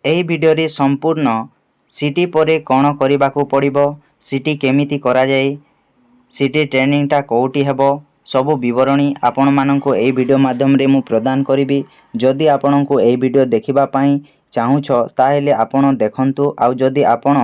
ଏହି ଭିଡ଼ିଓରେ ସମ୍ପୂର୍ଣ୍ଣ ସିଟି ପରେ କ'ଣ କରିବାକୁ ପଡ଼ିବ, ସିଟି କେମିତି କରାଯାଏ, ସିଟି ଟ୍ରେନିଂଟା କେଉଁଠି ହେବ, ସବୁ ବିବରଣୀ ଆପଣମାନଙ୍କୁ ଏହି ଭିଡ଼ିଓ ମାଧ୍ୟମରେ ମୁଁ ପ୍ରଦାନ କରିବି। ଯଦି ଆପଣଙ୍କୁ ଏହି ଭିଡ଼ିଓ ଦେଖିବା ପାଇଁ ଚାହୁଁଛ ତାହେଲେ ଆପଣ ଦେଖନ୍ତୁ, ଆଉ ଯଦି ଆପଣ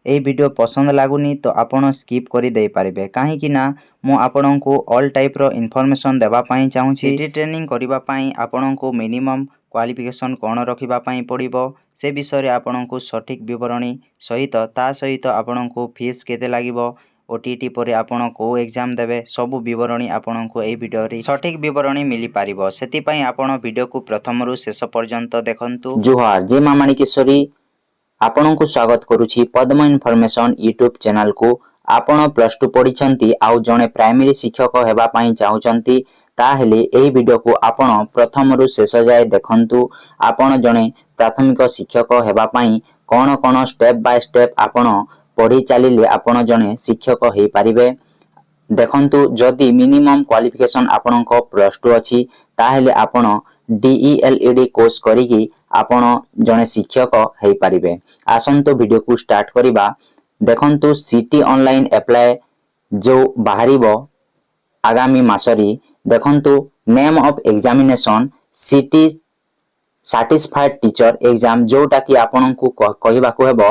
ଏହି ଭିଡ଼ିଓ ପସନ୍ଦ ଲାଗୁନି ତ ଆପଣ ସ୍କିପ୍ କରି ଦେଇପାରିବେ, କାହିଁକି ନା ମୁଁ ଆପଣଙ୍କୁ ଅଲ୍ ଟାଇପ୍ର ଇନଫର୍ମେସନ୍ ଦେବା ପାଇଁ ଚାହୁଁଛି। ସିଟି ଟ୍ରେନିଂ କରିବା ପାଇଁ ଆପଣଙ୍କୁ ମିନିମମ୍ କ୍ୱାଲିଫିକେସନ୍ କ'ଣ ରଖିବା ପାଇଁ ପଡ଼ିବ ସେ ବିଷୟରେ ଆପଣଙ୍କୁ ସଠିକ୍ ବିବରଣୀ ସହିତ ତା ସହିତ ଆପଣଙ୍କୁ ଫିସ୍ କେତେ ଲାଗିବ, OTT ପରେ ଆପଣ କେଉଁ ଏକ୍ଜାମ୍ ଦେବେ, ସବୁ ବିବରଣୀ ଆପଣଙ୍କୁ ଏହି ଭିଡ଼ିଓରେ ସଠିକ୍ ବିବରଣୀ ମିଳିପାରିବ। ସେଥିପାଇଁ ଆପଣ ଭିଡ଼ିଓକୁ ପ୍ରଥମରୁ ଶେଷ ପର୍ଯ୍ୟନ୍ତ ଦେଖନ୍ତୁ। ଜୁହାର, ଜେ ମା ମାଣିକେଶ୍ୱରୀ ଆପଣଙ୍କୁ ସ୍ୱାଗତ କରୁଛି ପଦ୍ମ ଇନଫର୍ମେସନ୍ ୟୁଟ୍ୟୁବ୍ ଚ୍ୟାନେଲକୁ। ଆପଣ +2 ପଢ଼ିଛନ୍ତି ଆଉ ଜଣେ ପ୍ରାଇମେରୀ ଶିକ୍ଷକ ହେବା ପାଇଁ ଚାହୁଁଛନ୍ତି ତାହେଲେ ଏହି ଭିଡ଼ିଓକୁ ଆପଣ ପ୍ରଥମରୁ ଶେଷ ଯାଏ ଦେଖନ୍ତୁ। ଆପଣ ଜଣେ ପ୍ରାଥମିକ ଶିକ୍ଷକ ହେବା ପାଇଁ କ'ଣ କ'ଣ ଷ୍ଟେପ୍ ବାଇ ଷ୍ଟେପ୍ ଆପଣ ପଢ଼ି ଚାଲିଲେ ଆପଣ ଜଣେ ଶିକ୍ଷକ ହୋଇପାରିବେ। ଦେଖନ୍ତୁ, ଯଦି ମିନିମମ୍ କ୍ୱାଲିଫିକେସନ୍ ଆପଣଙ୍କ +2 ଅଛି ତାହେଲେ ଆପଣ DELED କୋର୍ସ କରିକି ଆପଣ ଜଣେ ଶିକ୍ଷକ ହୋଇପାରିବେ। ଆସନ୍ତୁ ଭିଡ଼ିଓକୁ ଷ୍ଟାର୍ଟ କରିବା। ଦେଖନ୍ତୁ, ସିଟି ଅନଲାଇନ୍ ଆପ୍ଲାଏ ଯେଉଁ ବାହାରିବ ଆଗାମୀ ମାସରେ, ଦେଖନ୍ତୁ name of examination CT satisfied teacher exam, ଯେଉଁଟାକି ଆପଣଙ୍କୁ କହିବାକୁ ହେବ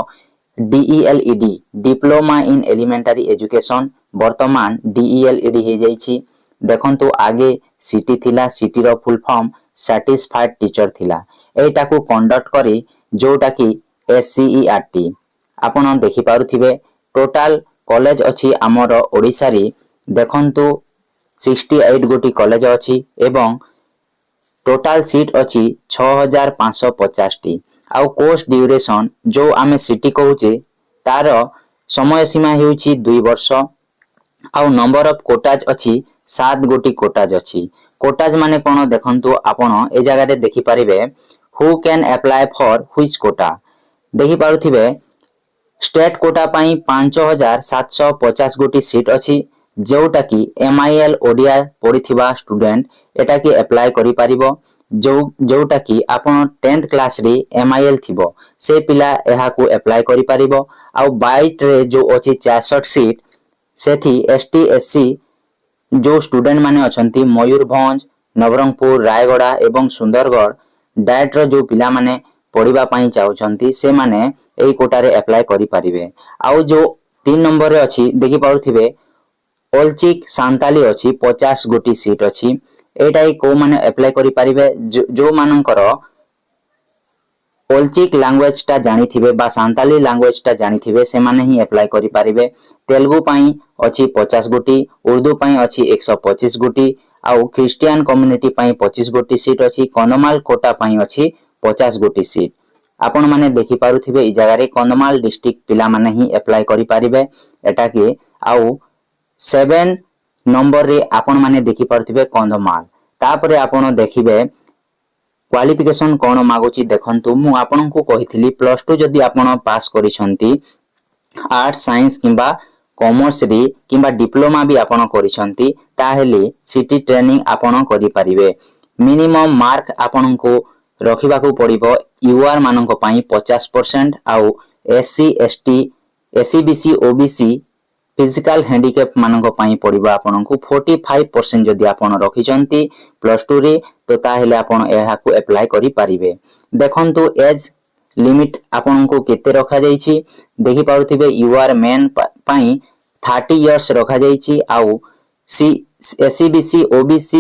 DELED diploma in elementary education. ବର୍ତ୍ତମାନ DELED ହେଇଯାଇଛି। ଦେଖନ୍ତୁ, ଆଗେ ସିଟି ଥିଲା, ସିଟିର ଫୁଲ୍ ଫର୍ମ ସାଟିସ୍ଫାଏଡ୍ ଟିଚର ଥିଲା। ଏଇଟାକୁ କଣ୍ଡକ୍ଟ କରି ଯେଉଁଟାକି SCERT ଆପଣ ଦେଖିପାରୁଥିବେ। ଟୋଟାଲ କଲେଜ ଅଛି ଆମର ଓଡ଼ିଶାରେ, ଦେଖନ୍ତୁ 68 ଗୋଟି କଲେଜ ଅଛି ଏବଂ ଟୋଟାଲ ସିଟ୍ ଅଛି 6550ଟି। ଆଉ କୋର୍ସ ଡ୍ୟୁରେସନ୍ ଯେଉଁ ଆମେ ସିଟି କହୁଛେ ତାର ସମୟ ସୀମା ହେଉଛି 2 ବର୍ଷ। ଆଉ ନମ୍ବର ଅଫ୍ କୋଟାଜ ଅଛି 7 ଗୋଟି କୋଟାଜ ଅଛି। କୋଟାଜ ମାନେ କ'ଣ ଦେଖନ୍ତୁ, ଆପଣ ଏ ଜାଗାରେ ଦେଖିପାରିବେ who can apply for which quota. ଦେଖିପାରୁଥିବେ ଷ୍ଟେଟ୍ କୋଟା ପାଇଁ 5750 ଗୋଟି ସିଟ୍ ଅଛି, ଯେଉଁଟାକି MIL ଓଡ଼ିଆ ପଢ଼ିଥିବା ଷ୍ଟୁଡେଣ୍ଟ ଏଟାକି ଆପ୍ଲାଏ କରିପାରିବ। ଯେଉଁଟାକି ଆପଣ 10th କ୍ଲାସରେ MIL ଥିବ ସେ ପିଲା ଏହାକୁ ଆପ୍ଲାଏ କରିପାରିବ। ଆଉ ବାଇଟରେ ଯେଉଁ ଅଛି 64 ସିଟ୍, ସେଠି ST SC ଯେଉଁ ଷ୍ଟୁଡେଣ୍ଟ ମାନେ ଅଛନ୍ତି ମୟୂରଭଞ୍ଜ, ନବରଙ୍ଗପୁର, ରାୟଗଡ଼ା ଏବଂ ସୁନ୍ଦରଗଡ଼ ଡାଏଟ୍ର ଯେଉଁ ପିଲାମାନେ ପଢ଼ିବା ପାଇଁ ଚାହୁଁଛନ୍ତି ସେମାନେ ଏହି କୋଟାରେ ଆପ୍ଲାଏ କରିପାରିବେ। ଆଉ ଯେଉଁ 3 ନମ୍ବରରେ ଅଛି ଦେଖିପାରୁଥିବେ ଓଲଚିକ୍ ସାନ୍ତାଲି ଅଛି 50 ଗୋଟି ସିଟ୍ ଅଛି। ଏଇଟା କୋଉମାନେ ଆପ୍ଲାଏ କରିପାରିବେ, ଯେଉଁମାନଙ୍କର ଓଲଚିକ୍ ଲାଙ୍ଗୁଏଜଟା ଜାଣିଥିବେ ବା ସାନ୍ତାଲି ଲାଙ୍ଗୁଏଜଟା ଜାଣିଥିବେ ସେମାନେ ହିଁ ଆପ୍ଲାଏ କରିପାରିବେ। ତେଲୁଗୁ ପାଇଁ ଅଛି 50 ଗୋଟି, ଉର୍ଦ୍ଦୁ ପାଇଁ ଅଛି 125 ଗୋଟି, ଆଉ ଖ୍ରୀଷ୍ଟିଆନ କମ୍ୟୁନିଟି ପାଇଁ 25 ଗୋଟି ସିଟ୍ ଅଛି। କନ୍ଧମାଳ କୋଟା ପାଇଁ ଅଛି 50 ଗୋଟି ସିଟ୍। ଆପଣମାନେ ଦେଖିପାରୁଥିବେ এই ଜାଗାରେ କନ୍ଧମାଳ ଡିଷ୍ଟ୍ରିକ୍ଟ ପିଲାମାନେ ହିଁ ଆପ୍ଲାଏ କରିପାରିବେ ଏଟାକି। ଆଉ 7 ନମ୍ବରରେ ଆପଣମାନେ ଦେଖିପାରୁଥିବେ କନ୍ଧମାଳ। ତାପରେ ଆପଣ ଦେଖିବେ କ୍ୱାଲିଫିକେସନ୍ କ'ଣ ମାଗୁଛି। ଦେଖନ୍ତୁ, ମୁଁ ଆପଣଙ୍କୁ କହିଥିଲି +2 ଯଦି ଆପଣ ପାସ୍ କରିଛନ୍ତି ଆର୍ଟ୍ସ, ସାଇନ୍ସ କିମ୍ବା କମର୍ସରେ କିମ୍ବା ଡିପ୍ଲୋମା ବି ଆପଣ କରିଛନ୍ତି ତାହେଲେ ସିଟି ଟ୍ରେନିଂ ଆପଣ କରିପାରିବେ। ମିନିମମ୍ ମାର୍କ ଆପଣଙ୍କୁ ରଖିବାକୁ ପଡ଼ିବ UR ମାନଙ୍କ ପାଇଁ 50%, ଆଉ SC ST SCBC OBC physical handicap ମାନଙ୍କ ପାଇଁ ପଡ଼ିବ ଆପଣଙ୍କୁ 45% ଯଦି ଆପଣ ରଖିଛନ୍ତି +2ରେ ତ ତାହେଲେ ଆପଣ ଏହାକୁ ଆପ୍ଲାଏ କରିପାରିବେ। ଦେଖନ୍ତୁ ଏଜ୍ ଲିମିଟ୍ ଆପଣଙ୍କୁ କେତେ ରଖାଯାଇଛି, ଦେଖିପାରୁଥିବେ UR ମେନ୍ ପାଇଁ 30 ଇୟର୍ସ ରଖାଯାଇଛି। ଆଉ SCBC OBC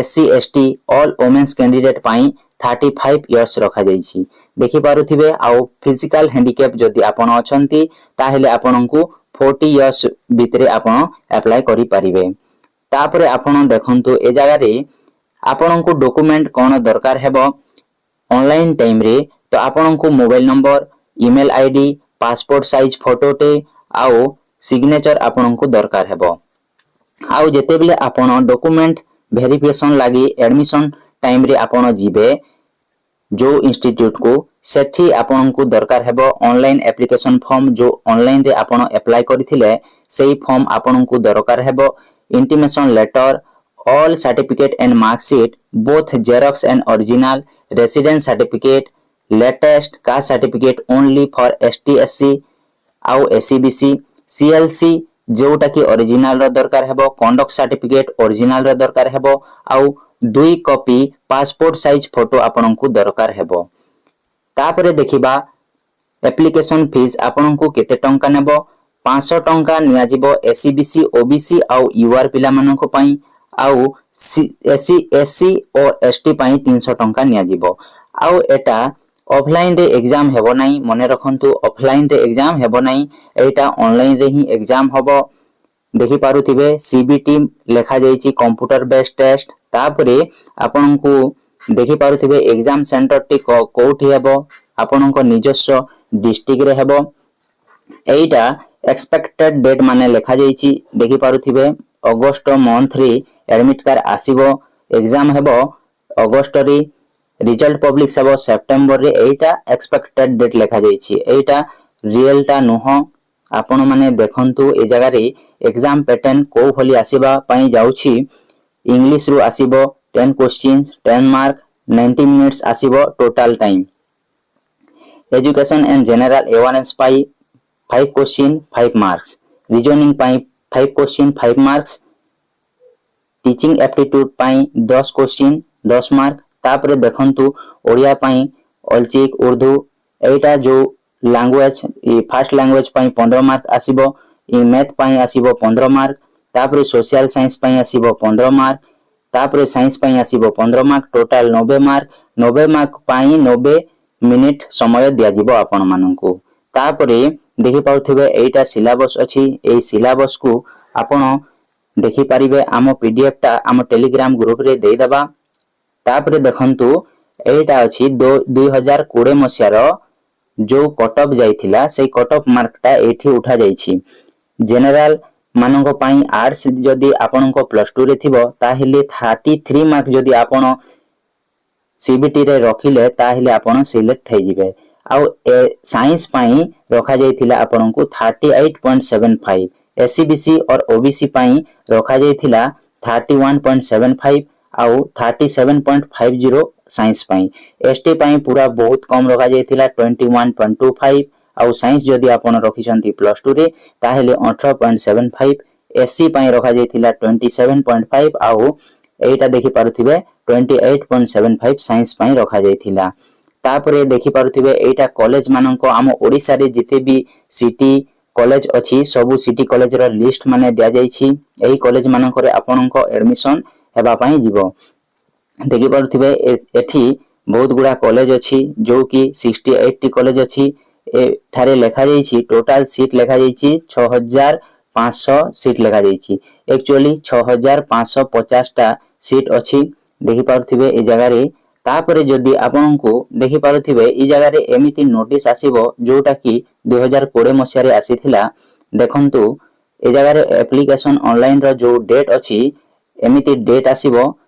SC ST all women's candidate ପାଇଁ 35 ଇୟର୍ସ ରଖାଯାଇଛି, ଦେଖିପାରୁଥିବେ। ଆଉ ଫିଜିକାଲ ହ୍ୟାଣ୍ଡିକ୍ୟାପ୍ ଯଦି ଆପଣ ଅଛନ୍ତି ତାହେଲେ ଆପଣଙ୍କୁ 40 ଇୟର୍ସ ଭିତରେ ଆପଣ ଆପ୍ଲାଏ କରିପାରିବେ। ତାପରେ ଆପଣ ଦେଖନ୍ତୁ ଏ ଜାଗାରେ ଆପଣଙ୍କୁ ଡକୁମେଣ୍ଟ କ'ଣ ଦରକାର ହେବ ଅନଲାଇନ୍ ଟାଇମରେ, ତ ଆପଣଙ୍କୁ mobile number, email ID, passport size ଫଟୋଟେ ଆଉ ସିଗ୍ନେଚର ଆପଣଙ୍କୁ ଦରକାର ହେବ। ଆଉ ଯେତେବେଳେ ଆପଣ ଡକୁମେଣ୍ଟ ଭେରିଫିକେସନ୍ ଲାଗି ଆଡମିସନ୍ ଟାଇମରେ ଆପଣ ଯିବେ जो इंस्टीट्यूट को सेठी आपनku दरकार हेबो ऑनलाइन एप्लीकेशन फॉर्म जो ऑनलाइन रे आपण अप्लाई करिथिले सेही फॉर्म आपनku दरकार हेबो। Intimation letter, all certificate and marksheet both xerox and original, residence certificate, latest caste certificate only for ST SC आउ एससीबीसी सीएलसी जोटा कि ओरिजिनल रो दरकार हेबो कंडक्ट सर्टिफिकेट ओरिजिनल रो दरकार हेबो आउ 2 कॉपी पासपोर्ट साइज फोटो आपनकु दरकार हेबो। तापरे देखिबा एप्लिकेशन फीस आपनकु केते टंका नेबो 500 टंका निया जिवो एससीबीसी ओबीसी आउ यूआर पिला मानको पई आउ एससी एससी और एसटी पई 300 टंका निया जिवो। आउ एटा ऑफलाइन रे एग्जाम हेबो नाही मने रखंतु ऑफलाइन रे एग्जाम हेबो नाही एटा ऑनलाइन रे ही एग्जाम हबो। देखि पारुथिबे सीबीटी लेखा जाईची कंप्यूटर बेस्ड टेस्ट तापरे आपनकु देखि पारुथिबे एग्जाम सेंटर टी कोठी हेबो आपनक निजस्व डिस्ट्रिक्ट रे हेबो। एटा एक्सपेक्टेड डेट माने लेखा जाईची देखि पारुथिबे अगस्त मंथ रे एडमिट कार्ड आसीबो एग्जाम हेबो अगस्त रे रिजल्ट पब्लिक हेबो सेप्टेम्बर रे एटा एक्सपेक्टेड डेट लेखा जाईची एटा रियल टा नुह आपण माने देखंतु ए जगह रे एग्जाम पैटर्न को भली आसीबा पई जाउची इंग्लिश रु आसीबो 10 क्वेश्चंस 10 मार्क 90 मिनिट्स आसीबो total time. Education and general awareness पाई 5 क्वेश्चन 5 मार्क्स रीजनिंग पाई 5 क्वेश्चन 5 मार्क्स टीचिंग एप्टीट्यूड पाई 10 क्वेश्चन 10 मार्क। तापरे देखंतु ओडिया पाई अलचिक उर्दू एटा जो लैंग्वेज फर्स्ट लैंग्वेज पाई 15 मार्क आसीबो इ मैथ पाई आसीबो 15 मार्क तापरे सोशल साइंस पाई आसीबो 15 मार्क तापरे साइंस पाई आसीबो 15 मार्क टोटल 90 मार्क पाई 90 मिनिट समय दिया जिवो आपण माननकु। तापरे देखि पाउथिबे एटा सिलेबस अछि एई सिलेबस को आपण देखि परिबे आम पीडीएफ टा आम टेलीग्राम ग्रुप रे देई दबा। तापरे देखंतु एटा अछि 2020 मसिया रो जो कट ऑफ जाइथिला से कट ऑफ मार्क टा एठी उठा जाइछि। जनरल माननको पाई आर्ट्स जदी आपनको प्लस 2 रे थिबो ताहेले 33 मार्क जदी आपण सीबीटी रे रखिले ताहेले आपण सिलेक्ट हे जिवे। आउ साइंस पाई रखा जाइथिला आपनको 38.75 एससीबीसी और ओबीसी पाई रखा जाइथिला 31.75 आउ 37.50 साइंस पाई एसटी पाई पूरा बहुत कम रखा जाइथिला 21.25 आउ साइंस जदी आपण रखिसंती प्लस 2 रे ताहेले 18.75 एससी पाई रखा जाइथिला 27.5 आउ एटा देखि पारुथिबे 28.75 साइंस पाई रखा जाइथिला। तापरे देखि पारुथिबे एटा कॉलेज माननको आम ओडिसा रे जिते भी सिटी कॉलेज अछि सबु सिटी कॉलेज रो लिस्ट माने दिया जाइछि एही कॉलेज माननको रे आपनको एडमिशन हेबा पाई जिवो। देखि पारुथिबे एठी बहुत गुडा कॉलेज अछि जो कि 68 टी कॉलेज अछि एठारे लेखा जाइछि टोटल सीट लेखा जाइछि 6500 सीट लेखा जाइछि एक्चुअली 6550 टा सीट अछि देखि पारुथिबे ए जगह रे। तापरे जदी आपनको देखि पारुथिबे ई जगह रे एमिति नोटिस आसीबो जोटा कि 2020 मसिया रे आसीथिला देखंतु ए जगह रे एप्लीकेशन ऑनलाइन रो जो डेट अछि एमिति डेट आसीबो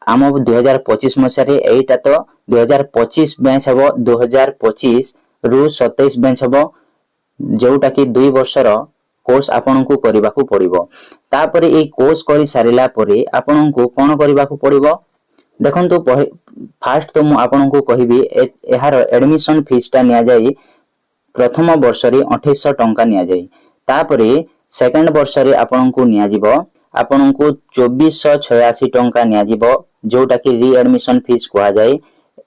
आम 2025 मसिया रे एटा तो 2025 बैच हबो 2025 रु 27 बैच हबो जोटा कि 2 वर्ष रो कोर्स आपनको करिबाकू पड़िबो। तापरे ए कोर्स करि सारिला परे आपनको कोन करिबाकू पड़िबो देखंतु फास्ट तो मु आपनको कहिबी एहार एडमिशन फीस टा निया जाई प्रथम वर्ष रे 2800 टंका निया जाई। तापरे सेकंड वर्ष रे आपनको निया जिवो आपनको 2486 टंका निया जिवो जोटा कि री एडमिशन फीस कोआ जाय।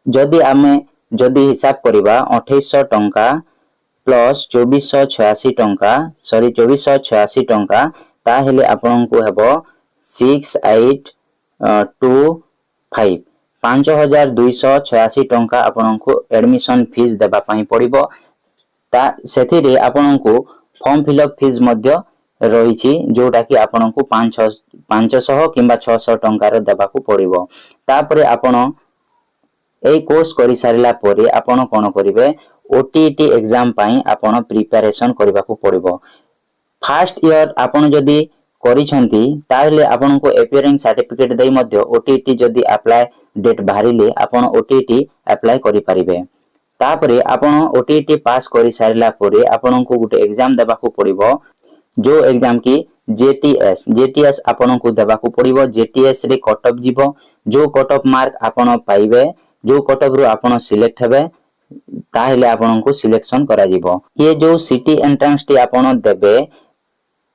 जदी हिसाब करिबा 2800 टंका प्लस 2486 टंका 2486 टंका ताहेले आपनको हेबो 6825 5286 टंका आपनको एडमिशन फीस देबा पई पड़िबो। ता सेथिरे आपनको फॉर्म फिलअप फीस मध्य रहिछि जोटा कि आपनको 500 किंबा 600 टंका रो देबाकू पड़िबो। तापरे आपण ए कोर्स करि सारिला परे आपण कोन करिवे ओटीटी एग्जाम पई आपण प्रिपरेशन करबाकू पड़िबो। फर्स्ट ईयर आपण जदी करिसंती ताले आपनको अपीयरिंग सर्टिफिकेट देई मध्य ओटीटी जदी अप्लाई डेट बाहरिले आपण ओटीटी अप्लाई करि परिबे। तापरे आपण ओटीटी पास करि सारिला परे आपनको गुटे एग्जाम देबाकू पड़िबो जो एग्जाम की जेटीएस आपनको देबाकू पड़िबो। जेटीएस रे कट ऑफ जिवो जो कट ऑफ मार्क आपण पाइबे जो कट ऑफ रु आपण सिलेक्ट हेबे ताहेले आपनकु सिलेक्शन करा जिवो। ये जो सिटी एंट्रेंस टी आपण देबे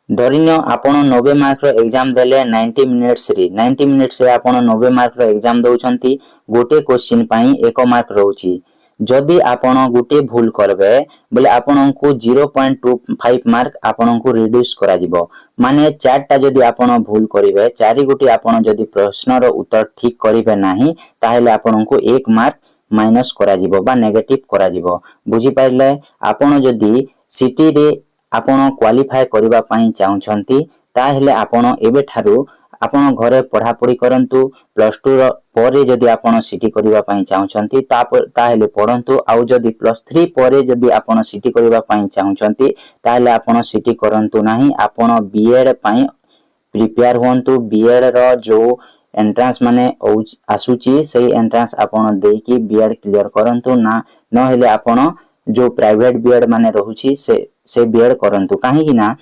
धरिनियो आपण 90 मार्क रो एग्जाम देले 90 मिनिट्स रे 90 मिनिट्स रे आपण 90 मार्क रो एग्जाम दउछंती गोटे क्वेश्चन पई 1 मार्क रहउची। जदि आपण गोटे भूल करबे बोले आपनकु 0.25 मार्क आपनकु रिड्यूस करा जिवो। माने 4टा जदि आपण भूल करिवे 4 गोटे आपण जदि प्रश्न रो उत्तर ठीक करिवे नाही ताहेले आपनकु 1 मार्क माइनस करा जिवो बा नेगेटिव करा जिवो। बुझी पाइले आपण जदि सिटी रे आपण क्वालिफाई करबा पई चाहुछंती ताहेले आपण एबे ठारू आपण घरे पढ़ा पढ़ी करंतु प्लस 2 रो परे जदि आपण सिटी करबा पई चाहुछंती ताहेले पढ़ंतु आउ जदि प्लस 3 परे जदि आपण सिटी करबा पई चाहुछंती ताहेले आपण सिटी करंतु नाही। आपण बीएड पई प्रिपेयर होंतु। बीएड रो जो एंट्रेंस माने आसुची सेही एंट्रेंस आपण देकी बीएड क्लियर करंतु ना न हेले आपण जो प्राइवेट बीएड माने रहुची से बीएड करंतु। काहे कि ना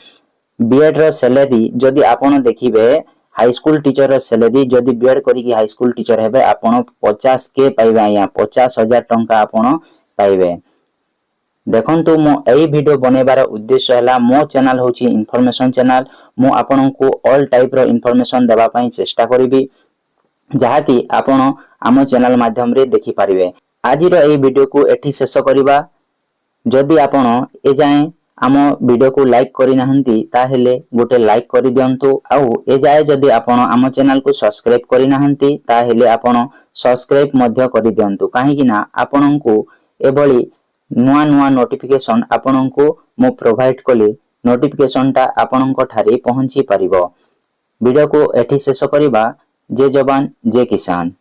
बीएड रो सैलरी जदि आपण देखिबे हाई स्कूल टीचर रो सैलरी जदि बीएड करी कि हाई स्कूल टीचर हेबे आपण 50 के पाइबे या 50,000 टंका आपण पाइबे। देखंतु मो एई वीडियो बनेबार उद्देश्य हला मो चैनल होची इन्फॉर्मेशन चैनल। मो आपनकु ऑल टाइप रो इन्फॉर्मेशन देबा पई चेष्टा करिवि जहा कि आपण आम चैनल माध्यम रे देखि पारिबे। आज रो एई वीडियो को एठी शेष करिबा। जदि आपण ए जाय आम वीडियो को लाइक करि नाहंती ताहेले गोटे लाइक करि दियंतु। आउ ए जाय जदि आपण आम चैनल को सब्सक्राइब करि नाहंती ताहेले आपण सब्सक्राइब मध्य करि दियंतु। काहे कि ना आपनकु एबळी नुआ नुआ नोटिफिकेशन आपनकु मो प्रोवाइड कली नोटिफिकेशन ता आपनक ठारे पहुंची परिबो। वीडियो को एठी शेष करिबा। जय जवान जय किसान।